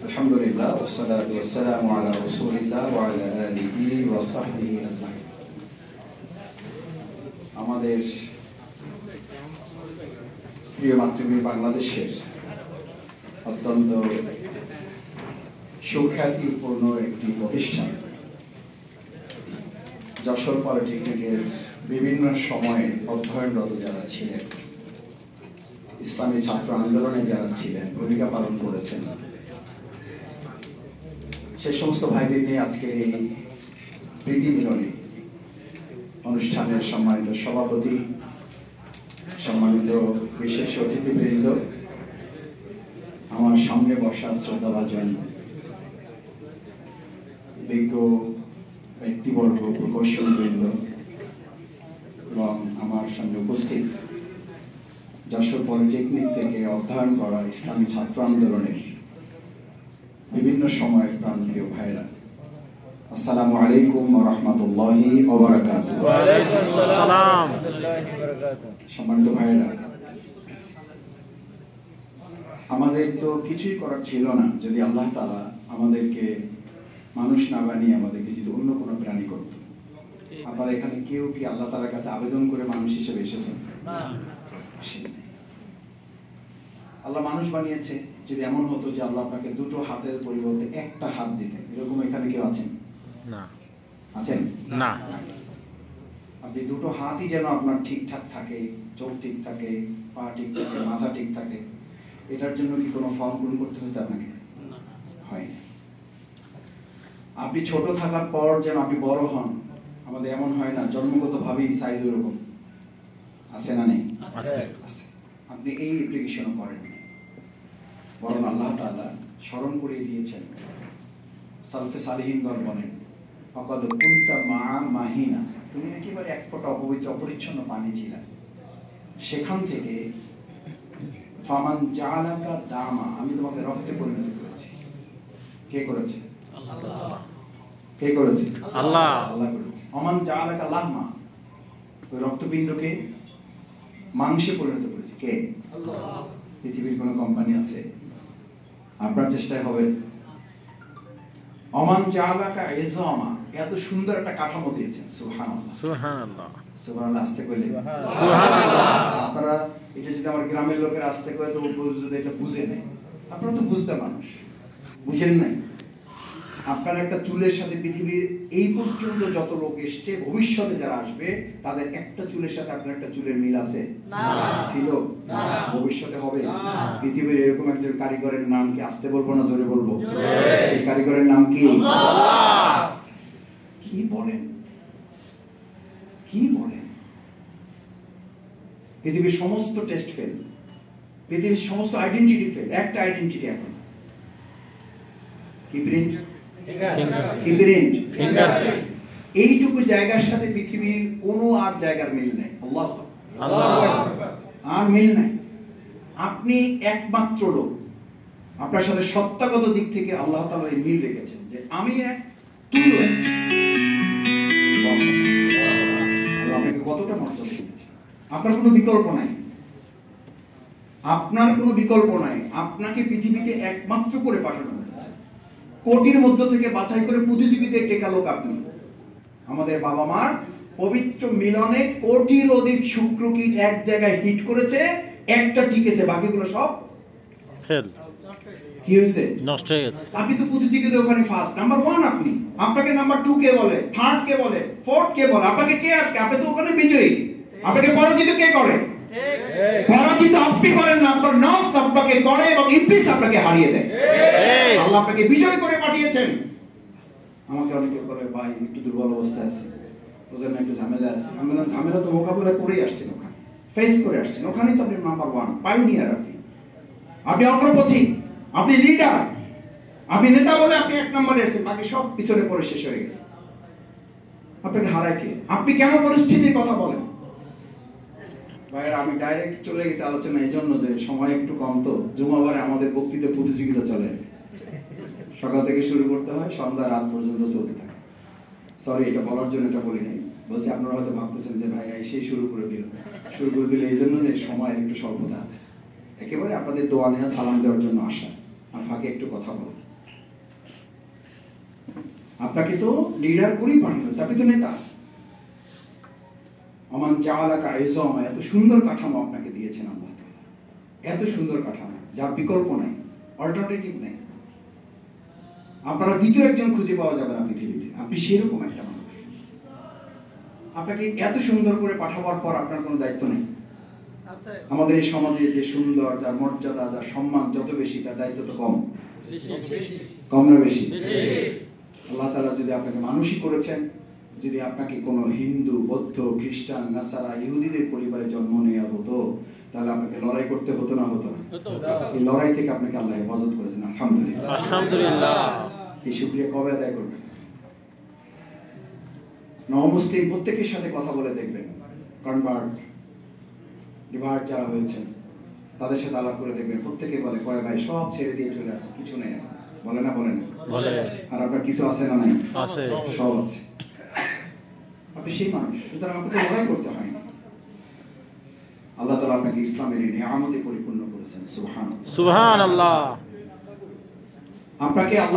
আলহামদুলিল্লাহ ওয়াসসালাতু ওয়াসসালামু আলা রাসূলিল্লাহ ওয়া আলা আলিহি ওয়া সাহবিহি আজমাইন। আমাদের প্রিয় মাতৃভূমি বাংলাদেশের অত্যন্ত সুখ্যাতিপূর্ণ একটি প্রতিষ্ঠান যশোর পলিটেকনিকের বিভিন্ন সময়ে অধ্যয়নরত যারা ছিলেন, ইসলামী ছাত্র আন্দোলনে যারা ছিলেন, ভূমিকা পালন করেছেন, সে সমস্ত ভাইদের নিয়ে আজকে এই প্রীতি মিলনী অনুষ্ঠানের সম্মানিত সভাপতি, সম্মানিত বিশেষ অতিথিবৃন্দ, আমার সামনে বসা শ্রদ্ধাভাজন বিজ্ঞ ব্যক্তিবর্গ, প্রকৌশলীবৃন্দ এবং আমার সামনে উপস্থিত যশোর পলিটেকনিক থেকে অধ্যয়ন করা ইসলামী ছাত্র আন্দোলনের বিভিন্ন সময়ের প্রাণপ্রিয় ভাইরা, আসসালামু আলাইকুম ওয়া রাহমাতুল্লাহি ওয়া বারাকাতুহু। ওয়া আলাইকুম আসসালাম। সম্মানিত ভাইরা, আমাদের তো কিছুই করার ছিল না যদি আল্লাহ তাআলা আমাদেরকে মানুষ না বানিয়ে আমাদেরকে যদি অন্য কোনো প্রাণী করত। আপনারা এখানে কেউ কি আল্লাহ তাআলার কাছে আবেদন করে মানুষ হিসেবে এসেছেন? না। আল্লাহ মানুষ বানিয়েছে, যদি এমন হতো যে আল্লাহ আপনাকে দুটো হাতের পরিবর্তে একটা হাত দিতেন, এরকম এখানে কেউ আছেন? না। আছেন? না। আপনি দুটো হাতই যেন আপনার ঠিকঠাক থাকে, চোখ ঠিক থাকে, পা ঠিক থাকে, মাথা ঠিক থাকে, এটার জন্য কি কোনো ফর্ম পূরণ করতে হয়েছে আপনাকে? হয় না। আপনি ছোট থাকার পর যেন আপনি বড় হন, আমাদের এমন হয় না জন্মগতভাবেই সাইজ ওরকম আছে না নেই? আছে। আপনি এই অ্যাপ্লিকেশনও করেন, বরং আল্লাহ তাআলা স্মরণ করিয়ে দিয়েছেন। সালফে সালিহিনগণ বলেন, ফাকাদ কুনতা মাআ মাহিনা, তুমি একেবারে এক ফোঁটা অপবিত্র অপরিচ্ছন্ন পানি ছিলে, সেখান থেকে ফামান জাআলাকা দামা, আমি তোমাকে রক্তে পরিণত করেছি। কে করেছে? আল্লাহ। কে করেছে? আল্লাহ। আল্লাহ করেছে। অমান জাআলাকা লাহমা, ওই রক্তপিণ্ডকে মাংসে পরিণত করেছে কে? আল্লাহ। পৃথিবীর কোন কোম্পানি আছে? আপনার চেষ্টায় হবে। অমান জাআলাকা ইজামা, এত সুন্দর একটা কাঠামো দিয়েছেন। সুবহানাল্লাহ সুবহানাল্লাহ সুবহানাল্লাহ। আস্তে কইলে সুবহানাল্লাহ। আপনারা এটা যদি আমার গ্রামের লোকের আস্তে কয় তো যদি এটা বুঝে নেয়, আপনারা তো বুঝতে মানুষ, বুঝেন নাই? আপনার একটা চুলের সাথে পৃথিবীর এই পর্যন্ত যত লোক এসছে, ভবিষ্যতে যারা আসবে, তাদের একটা চুলের সাথে আপনার একটা চুলের মিল আছে? না। ছিল? না। ভবিষ্যতে হবে? না। পৃথিবীর এরকম একজন কারিগরের নাম কি আস্তে বলবো না জোরে বলবো? সেই কারিগরের নাম কি? আল্লাহ। কি বলেন, কি বলেন? পৃথিবীর সমস্ত টেস্ট ফেল, পৃথিবীর সমস্ত আইডেন্টিটি ফেল, একটা আইডেন্টিটি এখন কি? প্রিন্ট। কি প্রিন্ট? ফিঙ্গারপ্রিন্ট। এইটুকু জায়গার সাথে পৃথিবীর কোনো আর জায়গার মিল নাই। আল্লাহ আর মিল নাই। আপনি একমাত্র লোক, আপনার সাথে সত্তাগত দিক থেকে আল্লাহ তাআলা এই মিল রেখেছেন যে আমি এক, তুই এক। আল্লাহ আপনাকে কতটা মর্যাদা দিয়েছে। আপনার কোনো বিকল্প নাই, আপনার কোনো বিকল্প নাই। আপনাকে পৃথিবীতে একমাত্র করে পাঠানো হয়েছে, কোটির মধ্য থেকে বাছাই করে প্রতিযোগিতায় টেকা লোক আপনি। আমাদের বাবা মার পবিত্র মিলনে কোটির অধিক শুক্রকীট এক জায়গায় হিট করেছে, একটা টিকেছে, বাকিগুলো সব ফেল। কি হয়েছে? নষ্ট হয়ে গেছে। আপনি তো প্রতিযোগিতায় ওখানে ফার্স্ট, নাম্বার 1 আপনি। আপনাকে নাম্বার 2 কে বলে, থার্ড কে বলে, ফোর্থ কে বলে, আপনাকে কে আটকে? আপনি তো ওখানে বিজয়ী। আপনাকে পরাজিত কে করে? পরাজিত আপনি করেন না, আপনার নফস আপনাকে করে এবং ইবলিস আপনাকে হারিয়ে দেয়। আল্লাহ আপনাকে বিজয় করে পাঠিয়েছেন। আমাকে অনেকে বলে, ভাই একটু দুর্বল অবস্থায় আছে, ওজন একটু ঝামেলা আছে। আমি বললাম, ঝামেলা তো মোকাবিলা করেই আসছেন, ওখানে ফেস করে আসছেন, ওখানেই তো আপনি নাম্বার 1 পাইওনিয়ার। আপনি অগ্রপথী, আপনি লিডার, আপনি নেতা বলে আপনি 1 নম্বরে এসেছেন, বাকি সব পিছনে পড়ে শেষ হয়ে গেছে। আপনাকে হারায় কে? আপনি কেন পরিস্থিতির কথা বলেন? ভাইরা, আমি ডাইরেক্ট চলে গেছি আলোচনা এই জন্য যে সময় একটু কম, তো জুমাবারে আমাদের বক্তৃতা প্রতিযোগিতা চলে, সকাল থেকে শুরু করতে হয়, সন্ধ্যা রাত পর্যন্ত চলতে থাকে। সরি, এটা বলার জন্য এটা বলি নাই। বলছি আপনারা হয়তো ভাবতেছেন যে ভাই সেই শুরু করে দিল এই জন্য যে সময়ের একটু স্বল্পতা আছে। একেবারে আপনাদের দোয়া নেওয়া সালাম দেওয়ার জন্য আসা, আর ফাঁকে একটু কথা বলো। আপনাকে তো লিডার করেই পাঠানো, আপনি তো নেতা। আমান জাআলাকা ইজামা, এত সুন্দর কাঠামো আপনাকে দিয়েছেন আল্লাহ তাআলা, এত সুন্দর কাঠামো যার বিকল্প নাই, অল্টারনেটিভ নাই। আপনারা দ্বিতীয় একজন খুঁজে পাওয়া যাবে না পৃথিবীতে, আপনি সেরকম একটা মানুষ। আপনাকে এত সুন্দর করে পাঠাবার পর আপনার কোনো দায়িত্ব নেই। আমাদের এই সমাজে যে সুন্দর, যার মর্যাদা, যার সম্মান যত বেশি, তার দায়িত্ব তো কম। কম না বেশি? আল্লাহ তাআলা যদি আপনাকে মানুষই করেছেন, যদি আপনাকে কোনো হিন্দু, বৌদ্ধ, খ্রিস্টান, নাসারা, ইহুদিদের পরিবারে জন্ম নেওয়া হতো, তাহলে আপনাকে লড়াই করতে হতো না? হতো না? এই লড়াই থেকে আপনাকে আল্লাহ হেফাজত করেছেন, আলহামদুলিল্লাহ। আলহামদুলিল্লাহ। এই শুকরিয়া কবে আদায় করবেন? নবমুসলিম প্রত্যেকের সাথে কথা বলে দেখবেন, কনভার্ট, রিভার্ট যারা হয়েছেন তাদের সাথে আলাপ করে দেখবেন, প্রত্যেকে বলে কয় ভাই সব ছেড়ে দিয়ে চলে আসছে, কিছু নেই। বলে না? বলে না? বলে। আর আপনার কিছু আছে না? নাই? আছে। সব আছে। আপনি সেই মানুষ, সুতরাং আপনাকে লড়াই করতে হয় না। আল্লাহ তাআলা আপনাকে ইসলামের এই নিয়ামতে পরিপূর্ণ করেছেন। সুবহানাল্লাহ। সুবহানাল্লাহ। আপনাকে আল্লাহ